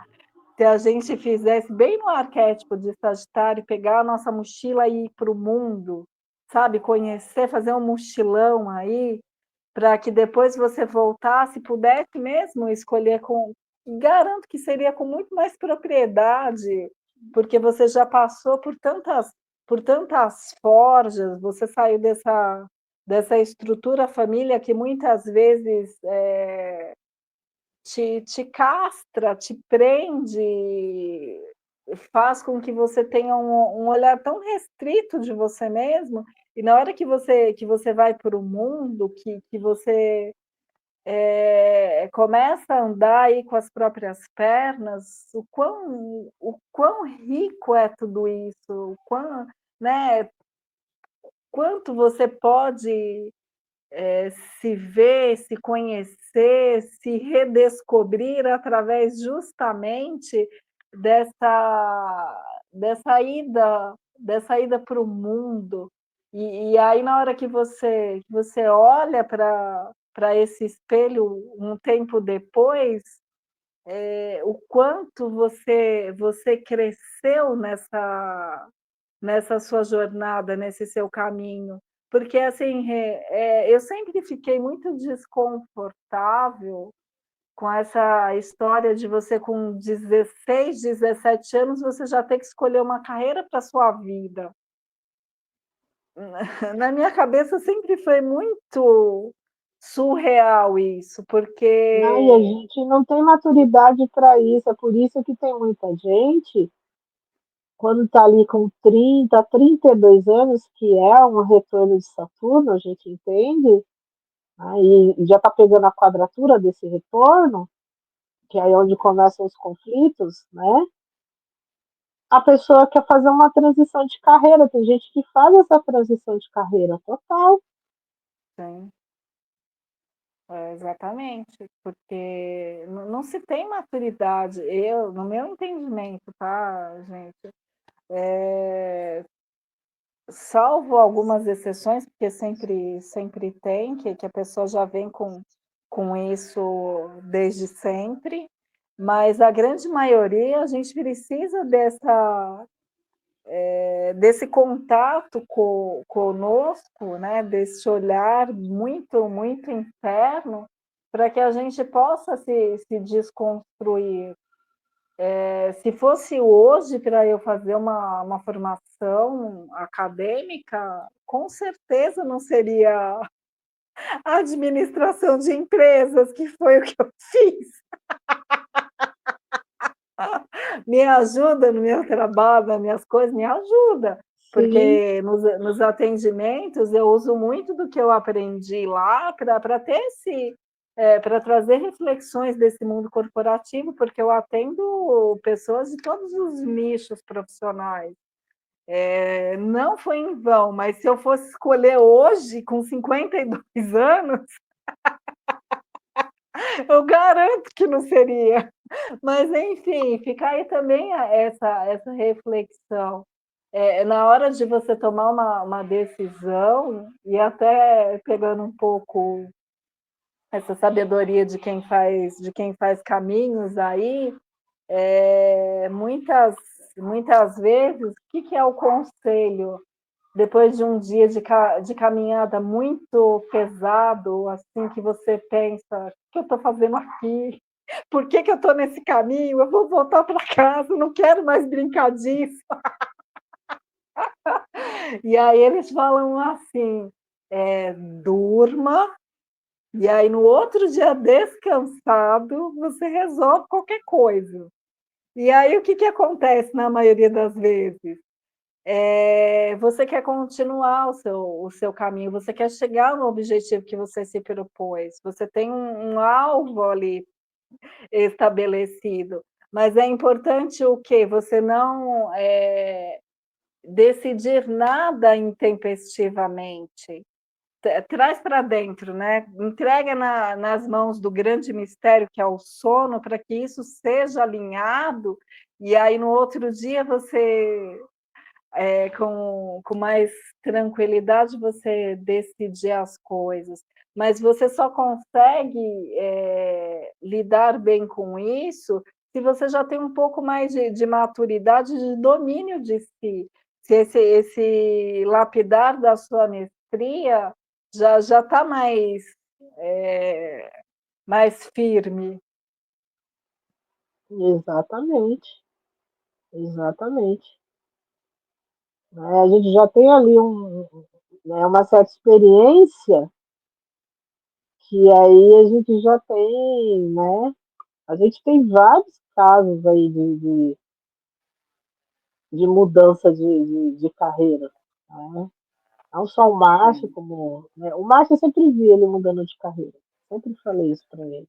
se a gente fizesse bem no arquétipo de Sagitário, pegar a nossa mochila e ir para o mundo, sabe? Conhecer, fazer um mochilão aí, para que depois você voltasse, pudesse mesmo escolher com. Garanto que seria com muito mais propriedade, porque você já passou por tantas forjas, você saiu dessa estrutura família que muitas vezes te castra, te prende, faz com que você tenha um olhar tão restrito de você mesmo, e na hora que você vai para o mundo, que você começa a andar aí com as próprias pernas, o quão rico é tudo isso, né, quanto você pode se ver, se conhecer, se redescobrir através justamente dessa ida para o mundo. E aí, na hora que você olha para esse espelho um tempo depois, o quanto você cresceu nessa sua jornada, nesse seu caminho? Porque, assim, eu sempre fiquei muito desconfortável com essa história de você com 16, 17 anos, você já ter que escolher uma carreira para sua vida. Na minha cabeça sempre foi muito surreal isso, Não, e a porque gente não tem maturidade para isso, é por isso que tem muita gente, quando está ali com 30, 32 anos, que é um retorno de Saturno, a gente entende, aí já está pegando a quadratura desse retorno, que é onde começam os conflitos, né? A pessoa quer fazer uma transição de carreira, tem gente que faz essa transição de carreira total. sim, exatamente, porque não se tem maturidade. Eu, no meu entendimento, tá, gente? Salvo algumas exceções, porque sempre tem, que a pessoa já vem com isso desde sempre, mas a grande maioria a gente precisa desse contato conosco, né, desse olhar muito, muito interno, para que a gente possa se desconstruir. Se fosse hoje para eu fazer uma formação acadêmica, com certeza não seria a administração de empresas, que foi o que eu fiz. Me ajuda no meu trabalho, nas minhas coisas, me ajuda, Sim, porque nos atendimentos eu uso muito do que eu aprendi lá para ter para trazer reflexões desse mundo corporativo, porque eu atendo pessoas de todos os nichos profissionais. Não foi em vão, mas se eu fosse escolher hoje, com 52 anos, eu garanto que não seria. Mas, enfim, fica aí também essa reflexão. Na hora de você tomar uma decisão, e até pegando um pouco essa sabedoria de quem faz caminhos aí, muitas vezes, o que é o conselho? Depois de um dia de caminhada muito pesado, assim, que você pensa: o que eu estou fazendo aqui? Por que eu estou nesse caminho? Eu vou voltar para casa, não quero mais brincar disso. E aí eles falam assim: durma, e aí no outro dia descansado, você resolve qualquer coisa. E aí o que acontece na maioria das vezes? Você quer continuar o seu caminho, você quer chegar no objetivo que você se propôs, você tem um alvo ali estabelecido, mas é importante o quê? Você não decidir nada intempestivamente. Traz para dentro, né? Entrega nas mãos do grande mistério que é o sono, para que isso seja alinhado, e aí no outro dia você com mais tranquilidade você decidir as coisas, mas você só consegue lidar bem com isso se você já tem um pouco mais de maturidade, de domínio de si, se esse lapidar da sua mestria já está mais firme. exatamente, exatamente. Né? A gente já tem ali né, uma certa experiência que aí a gente já tem, né? A gente tem vários casos aí de mudança de carreira. Né? Não só o Márcio, Sim. como. Né? O Márcio eu sempre vi ele mudando de carreira. Sempre falei isso para ele.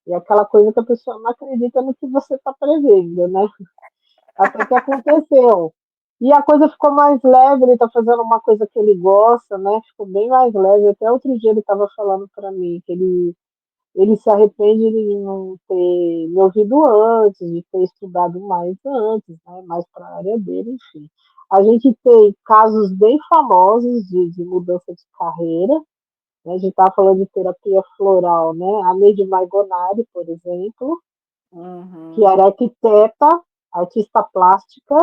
E é aquela coisa que a pessoa não acredita no que você está prevendo, né? Até que aconteceu. E a coisa ficou mais leve, ele está fazendo uma coisa que ele gosta, né? Ficou bem mais leve. Até outro dia ele estava falando para mim que ele se arrepende de não ter me ouvido antes, de ter estudado mais antes, né? Mais para a área dele, enfim. A gente tem casos bem famosos de mudança de carreira, né? A gente estava falando de terapia floral, né? A Neide Margonari, por exemplo, que Uhum. era arquiteta, artista plástica,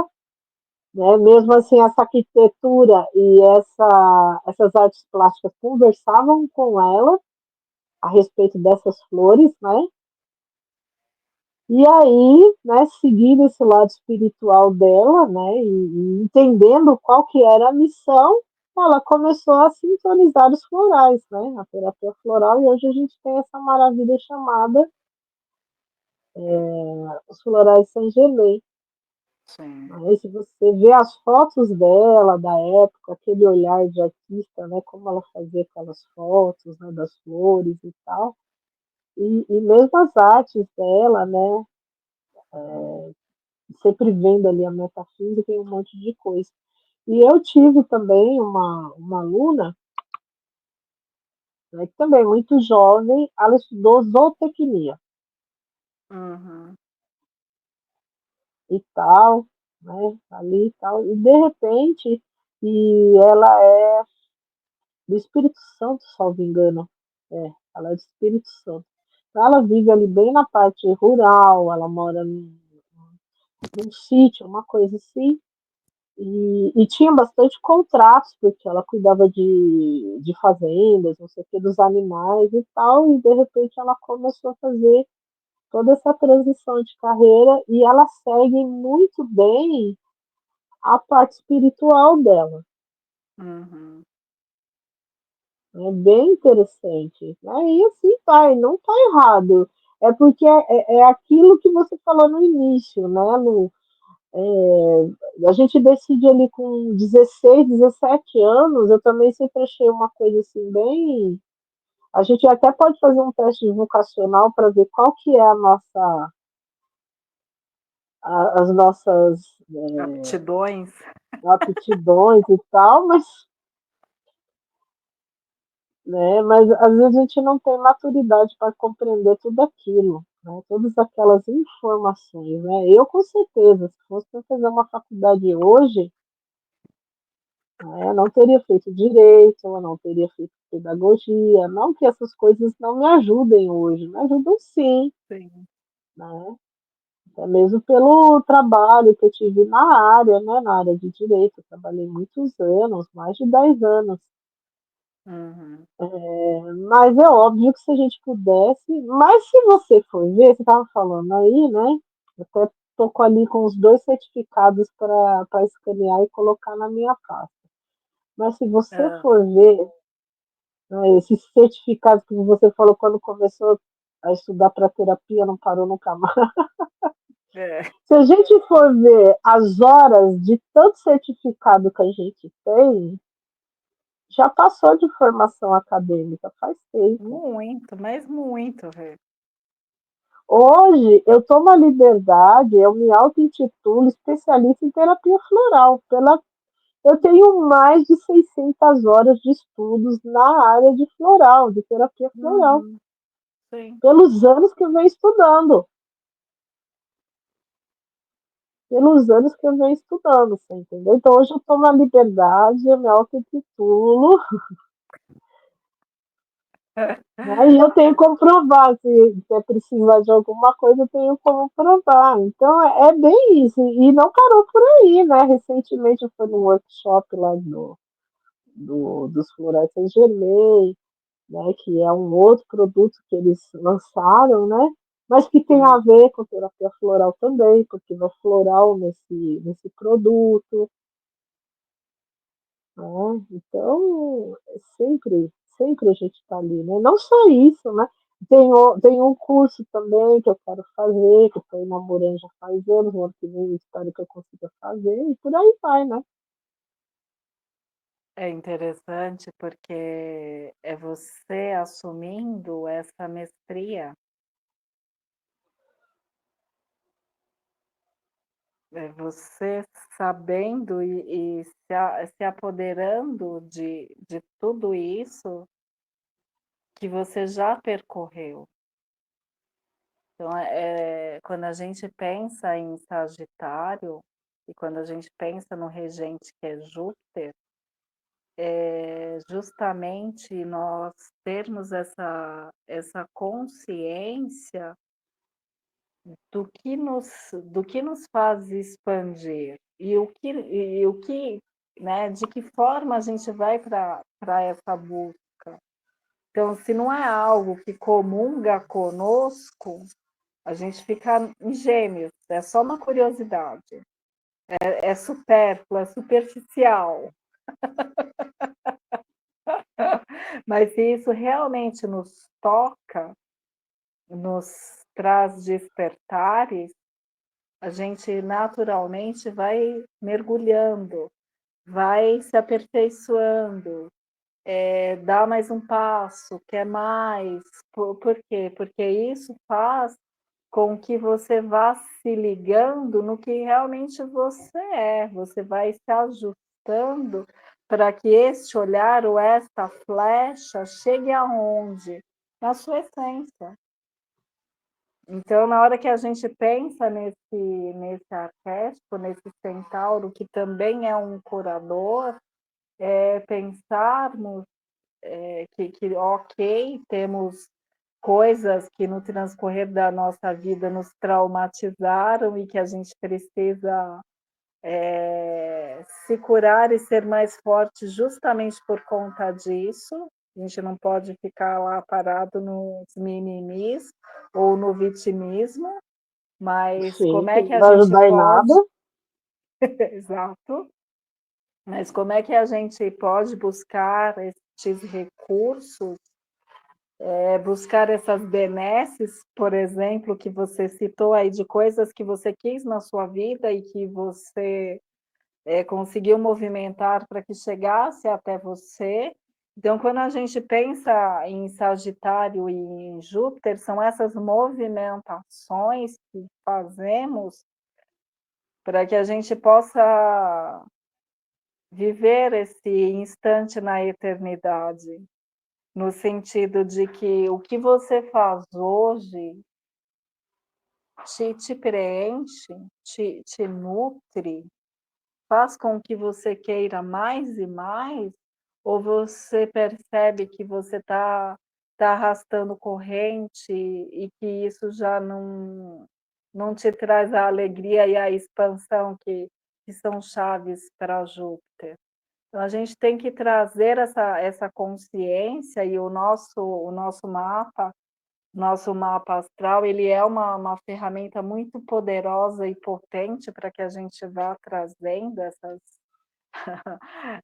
né? Mesmo assim, essa arquitetura e essas artes plásticas conversavam com ela a respeito dessas flores, né? E aí, né, seguindo esse lado espiritual dela, né, e entendendo qual que era a missão, ela começou a sintonizar os florais, né, a terapia floral, e hoje a gente tem essa maravilha chamada os florais Saint-Germain. Sim. Aí, se você vê as fotos dela, da época, aquele olhar de artista, né, como ela fazia aquelas fotos, né, das flores e tal, e mesmo as artes dela, né, sempre vendo ali a metafísica e um monte de coisa. E eu tive também uma aluna, né, que também muito jovem, ela estudou zootecnia Uhum. e tal, né, ali e tal, e de repente, e ela é do Espírito Santo, salvo engano, ela é do Espírito Santo. Então, ela vive ali bem na parte rural, ela mora num sítio, uma coisa assim, e tinha bastante contratos, porque ela cuidava de fazendas, não sei o que, dos animais e tal, e de repente ela começou a fazer toda essa transição de carreira e ela segue muito bem a parte espiritual dela. Uhum. É bem interessante. Né? E assim vai, não está errado. É porque é aquilo que você falou no início, né, Lu? A gente decide ali com 16, 17 anos, eu também sempre achei uma coisa assim bem. A gente até pode fazer um teste vocacional para ver qual que é as nossas Aptidões. aptidões e tal, mas às vezes a gente não tem maturidade para compreender tudo aquilo, né? Todas aquelas informações. Né? Eu, com certeza, se fosse para fazer uma faculdade hoje, não teria feito direito, eu não teria feito pedagogia, não que essas coisas não me ajudem hoje, me ajudam sim, Sim. né? Até mesmo pelo trabalho que eu tive na área, né? Na área de direito, eu trabalhei muitos anos, mais de 10 anos. Uhum. Mas é óbvio que se a gente pudesse, mas se você for ver, você estava falando aí, né? Eu até estou ali com os dois certificados para escanear e colocar na minha pasta. Mas se você É. for ver, né, esses certificados que você falou quando começou a estudar para terapia, não parou nunca mais. É. Se a gente for ver as horas de tanto certificado que a gente tem, já passou de formação acadêmica faz tempo. Muito, mas muito, velho. Hoje eu tomo a liberdade, eu me auto-intitulo especialista em terapia floral. Eu tenho mais de 600 horas de estudos na área de floral, de terapia floral, Uhum. Sim. pelos anos que eu venho estudando. Pelos anos que eu venho estudando, você entendeu? Então hoje eu tomo a liberdade, eu me auto-intitulo, né? E eu tenho como provar, se é precisar de alguma coisa, eu tenho como provar. Então é bem isso. E não parou por aí, né? Recentemente eu fui num workshop lá dos Florais Saint Germain, né? Que é um outro produto que eles lançaram, né? Mas que tem a Hum. ver com terapia floral também, porque vai floral nesse produto. Né? Então, sempre a gente está ali, né? Não só isso, né? Tem um curso também que eu quero fazer, que eu estou namorando já faz anos, o ano que vem eu espero que eu consiga fazer, e por aí vai, né? É interessante porque é você assumindo essa mestria, é você sabendo e se apoderando de tudo isso que você já percorreu. Então, quando a gente pensa em Sagitário e quando a gente pensa no regente que é Júpiter, é justamente nós termos essa consciência do que nos faz expandir e o que, né, de que forma a gente vai para essa busca. Então, se não é algo que comunga conosco, a gente fica em gêmeos, é só uma curiosidade, é supérfluo, é superficial. Mas se isso realmente nos toca, nos traz despertares, a gente naturalmente vai mergulhando, vai se aperfeiçoando, dá mais um passo, quer mais. Por quê? Porque isso faz com que você vá se ligando no que realmente você é, você vai se ajustando para que este olhar ou esta flecha chegue aonde? Na sua essência. Então, na hora que a gente pensa nesse arquétipo, nesse centauro, que também é um curador, pensarmos que, ok, temos coisas que no transcorrer da nossa vida nos traumatizaram e que a gente precisa se curar e ser mais forte justamente por conta disso. A gente não pode ficar lá parado nos mimimis ou no vitimismo, mas Sim, como que é que não a vai gente ajudar em pode, nada. exato, mas como é que a gente pode buscar esses recursos, buscar essas benesses, por exemplo, que você citou aí, de coisas que você quis na sua vida e que você conseguiu movimentar para que chegasse até você. Então, quando a gente pensa em Sagitário e em Júpiter, são essas movimentações que fazemos para que a gente possa viver esse instante na eternidade, no sentido de que o que você faz hoje te preenche, te nutre, faz com que você queira mais e mais, ou você percebe que você tá arrastando corrente e que isso já não te traz a alegria e a expansão que são chaves para Júpiter? Então a gente tem que trazer essa consciência e o nosso mapa astral, ele é uma ferramenta muito poderosa e potente para que a gente vá trazendo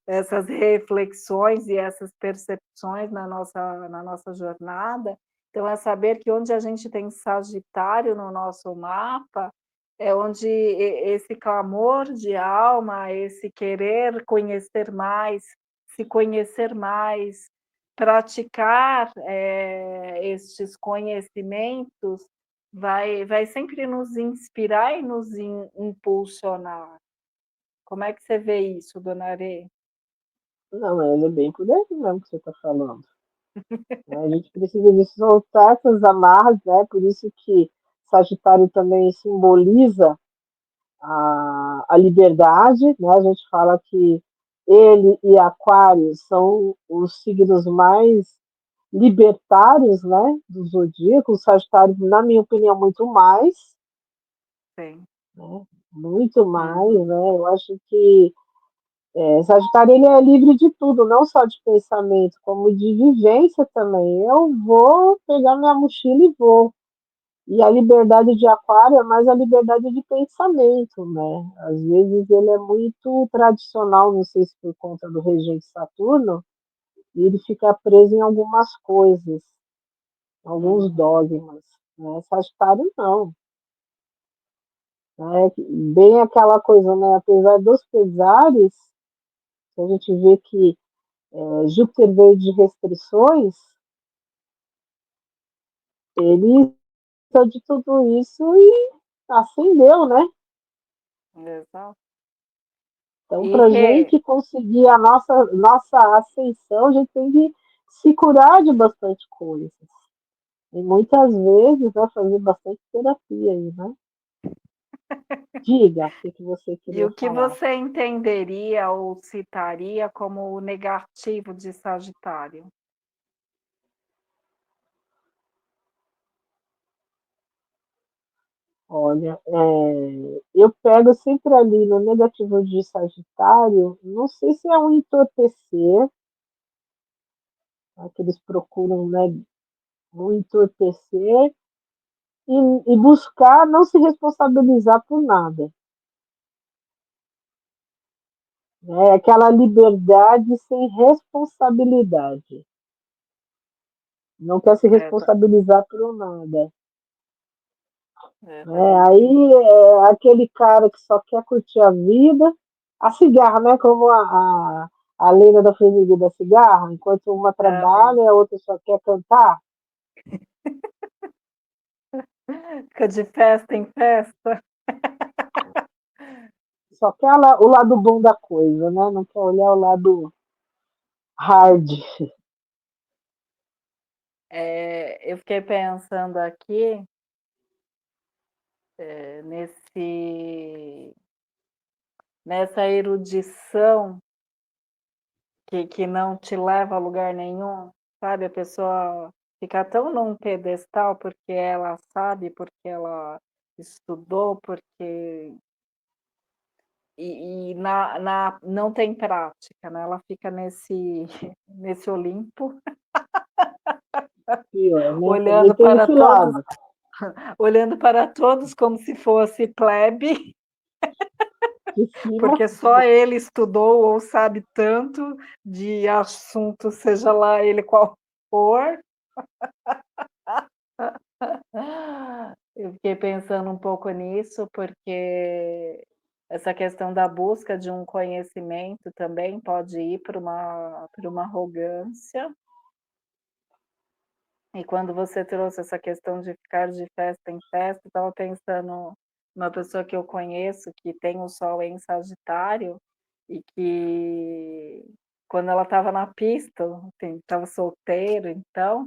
essas reflexões e essas percepções na nossa jornada. Então, é saber que onde a gente tem Sagitário no nosso mapa, é onde esse clamor de alma, esse querer conhecer mais, se conhecer mais, praticar estes conhecimentos, vai sempre nos inspirar e nos impulsionar. Como é que você vê isso, dona Arê? Não, ele é bem por aí mesmo que você está falando. A gente precisa de soltar essas amarras, né? Por isso que Sagitário também simboliza a liberdade, né? A gente fala que ele e Aquário são os signos mais libertários, né, do zodíaco. O Sagitário, na minha opinião, muito mais, Sim. né? Muito mais, Uhum. né? Eu acho que Sagitário ele é livre de tudo, não só de pensamento, como de vivência também. Eu vou pegar minha mochila e vou. E a liberdade de Aquário é mais a liberdade de pensamento, né? Às vezes ele é muito tradicional, não sei se por conta do regente Saturno, e ele fica preso em algumas coisas, alguns Uhum. dogmas. Né? Sagitário não. Né? Bem aquela coisa, né? Apesar dos pesares, a gente vê que Júpiter veio de restrições, ele saiu de tudo isso e acendeu, né? Exato. Então, E para a Rê, gente conseguir a nossa ascensão, a gente tem que se curar de bastante coisas. E muitas vezes vai fazer bastante terapia aí, né? Diga o que você e queria o que falar. você entenderia ou citaria como o negativo de Sagitário? Olha, eu pego sempre ali no negativo de Sagitário, não sei se é um entorpecer, tá, que eles procuram, né, um entorpecer e buscar não se responsabilizar por nada, né? Aquela liberdade sem responsabilidade. Não quer se Tá, responsabilizar por nada. tá bem Aí aquele cara que só quer curtir a vida, a cigarra, né? Como a lenda da freguesia da cigarra, enquanto uma aham. trabalha, a outra só quer cantar, Fica de festa em festa. só quer o lado bom da coisa, né? Não quer olhar o lado hard. Eu fiquei pensando aqui nessa erudição que não te leva a lugar nenhum, sabe? A pessoa fica tão num pedestal porque ela sabe, porque ela estudou, porque não tem prática, né? Ela fica nesse nesse Olimpo, E, ó, né? Também olhando tem para esse todos, lado. olhando para todos como se fosse plebe, De cima, porque só ele estudou ou sabe tanto de assunto, seja lá ele qual for. Eu fiquei pensando um pouco nisso, porque essa questão da busca de um conhecimento também pode ir para uma arrogância. E quando você trouxe essa questão de ficar de festa em festa, estava pensando numa pessoa que eu conheço que tem o sol em Sagitário e que quando ela estava na pista, assim, estava solteiro, então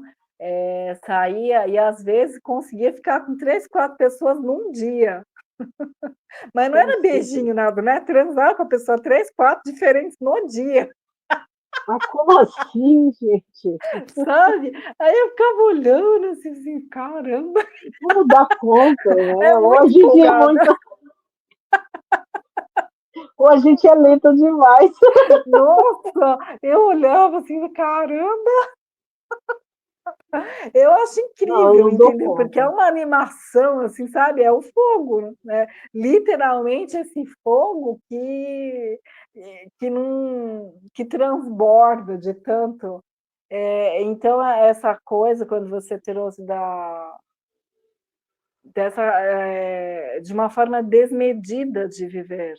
saía e às vezes conseguia ficar com 3, 4 pessoas num dia. Mas não como era assim? beijinho, nada, né? Transar com a pessoa 3, 4 diferentes no dia. Mas como assim, gente? Sabe? Aí eu ficava olhando assim, caramba, Como dar conta, é né? Ou a muito gente é empolgada. muito, ou a gente é lenta demais. Nossa, eu olhava assim, caramba, eu acho Não, eu incrível, não dou entendeu? Porque é conta. uma animação, assim, sabe? É o fogo, né? Literalmente esse fogo que não que transborda de tanto. Então essa coisa quando você trouxe de uma forma desmedida de viver.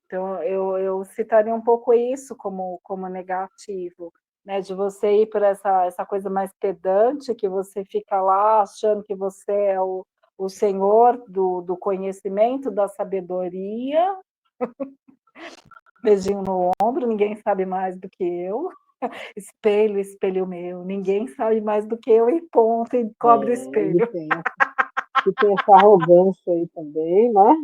Então, eu citaria um pouco isso como negativo, né? De você ir por essa coisa mais pedante, que você fica lá achando que você é o senhor do conhecimento, da sabedoria, beijinho no ombro, ninguém sabe mais do que eu, espelho, espelho meu, ninguém sabe mais do que eu, e ponto, e cobre o Ele espelho. que tem essa arrogância aí também, né?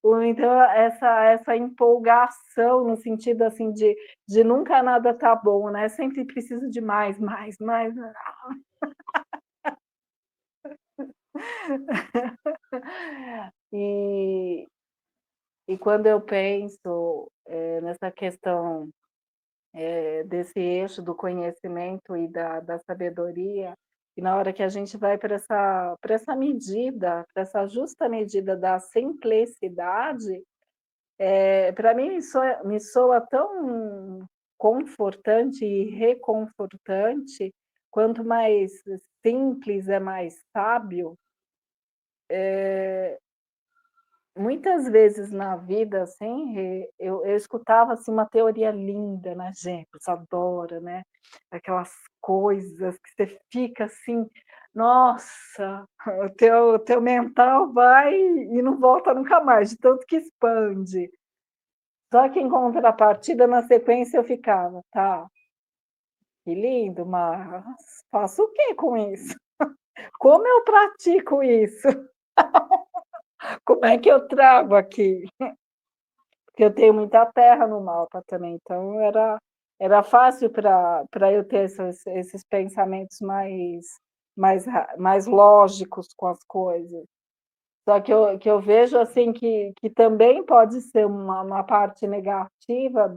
Ou então essa empolgação no sentido assim de nunca nada tá bom, né? Sempre preciso de mais, mais, mais. E, e quando eu penso nessa questão desse eixo do conhecimento e da sabedoria, e na hora que a gente vai para essa medida, para essa justa medida da simplicidade, para mim me soa tão confortante e reconfortante, quanto mais simples é mais sábio. Muitas vezes na vida, assim, eu escutava, assim, uma teoria linda, né, gente, você adora, né, aquelas coisas que você fica assim: "Nossa", o teu mental vai e não volta nunca mais, de tanto que expande. Só que em contrapartida, na sequência, eu ficava: "Tá, que lindo, mas faço o quê com isso? Como eu pratico isso? Como é que eu trago aqui?". Porque eu tenho muita terra no mapa também, então era fácil para eu ter esses pensamentos mais lógicos com as coisas. Só que eu vejo, assim, que também pode ser uma parte negativa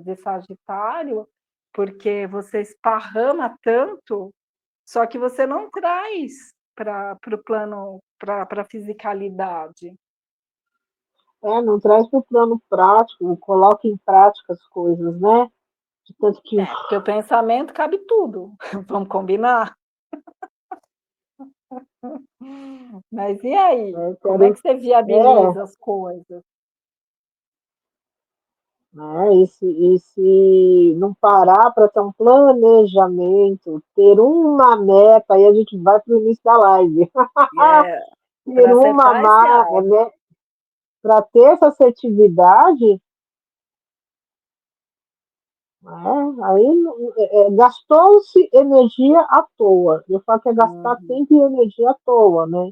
de Sagitário, porque você esparrama tanto, só que você não traz para o plano, para a fisicalidade. Não traz para o plano prático, coloca em prática as coisas, né? De tanto que É, porque o pensamento cabe tudo, vamos combinar? Mas e aí? Como é quero, que você viabiliza as coisas? e se não parar para ter um planejamento, ter uma meta, aí a gente vai para o início da live. É, Ter para uma acertar esse alvo. né, para ter essa assertividade, aí gastou-se energia à toa. Eu falo que é gastar Uhum. tempo e energia à toa, né?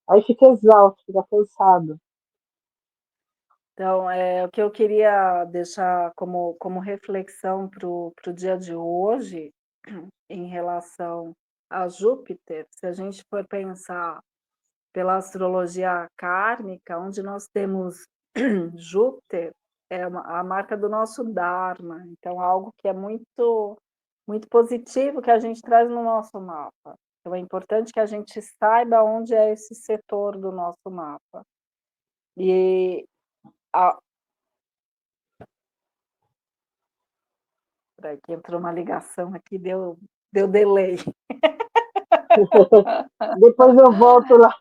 Aí fica exausto, fica cansado. Então, o que eu queria deixar como reflexão para o dia de hoje, em relação a Júpiter, se a gente for pensar pela astrologia kármica, onde nós temos Júpiter, é a marca do nosso Dharma, então algo que é muito, muito positivo que a gente traz no nosso mapa. Então é importante que a gente saiba onde é esse setor do nosso mapa. E a Espera aí que entrou uma ligação aqui, deu delay. Depois eu volto lá,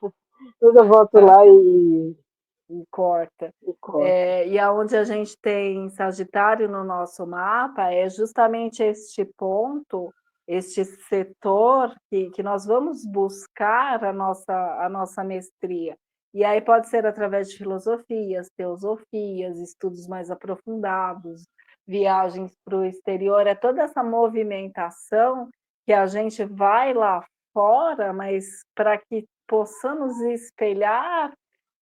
depois eu volto lá E corta. e corto. E aonde a gente tem Sagitário no nosso mapa é justamente este ponto, este setor que nós vamos buscar a nossa mestria. E aí pode ser através de filosofias, teosofias, estudos mais aprofundados, viagens para o exterior, é toda essa movimentação que a gente vai lá fora, mas para que possamos espelhar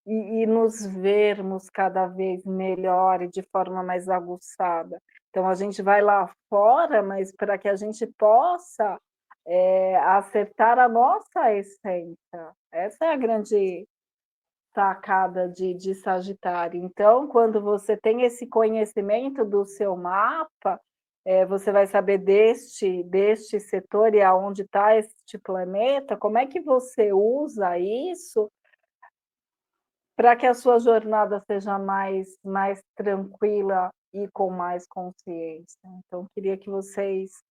e nos vermos cada vez melhor e de forma mais aguçada. Então a gente vai lá fora, mas para que a gente possa, acertar a nossa essência. Essa é a grande sacada de Sagitário. Então, quando você tem esse conhecimento do seu mapa, você vai saber deste setor e aonde está este planeta, como é que você usa isso para que a sua jornada seja mais tranquila e com mais consciência. Então, queria que vocês,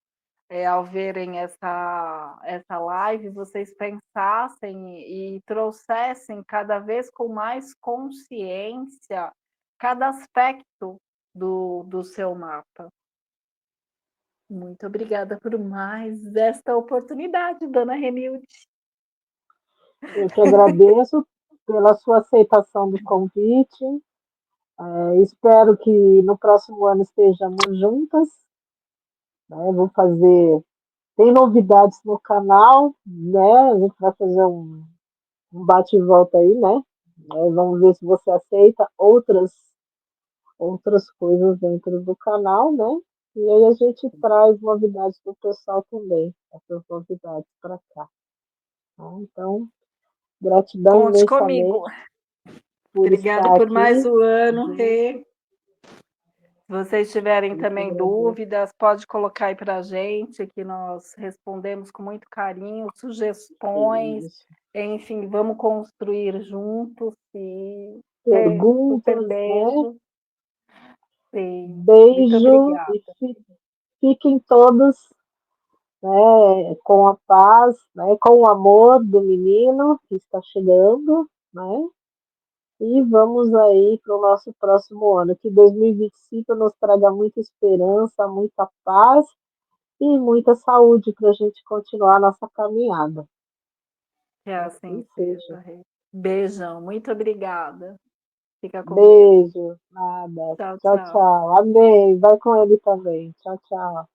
ao verem essa live, vocês pensassem e trouxessem cada vez com mais consciência cada aspecto do seu mapa. Muito obrigada por mais esta oportunidade, dona Renilde. Eu que agradeço pela sua aceitação do convite. Espero que no próximo ano estejamos juntas, né? Vou fazer. Tem novidades no canal, né? A gente vai fazer um bate e volta aí, né? Vamos ver se você aceita outras coisas dentro do canal, né? E aí a gente traz novidades do pessoal também, essas novidades para cá. Tá? Então, gratidão Conte comigo. imensamente por Obrigada estar por mais aqui um ano, junto. Rê. Se vocês tiverem Eu que também agradeço. dúvidas, pode colocar aí para a gente, que nós respondemos com muito carinho, sugestões, Isso. enfim, vamos construir juntos e super Perguntas, né? beijo. Sim, muito Beijo obrigada. e fiquem todos, né, com a paz, né, com o amor do menino que está chegando, né? E vamos aí para o nosso próximo ano. Que 2025 nos traga muita esperança, muita paz e muita saúde para a gente continuar a nossa caminhada. Que Que assim assim seja. seja, Rê. Beijão, muito obrigada. Fica com Deus. Beijo, nada. Tchau, Tchau, tchau. tchau. Amém. Vai com ele também. Tchau, tchau.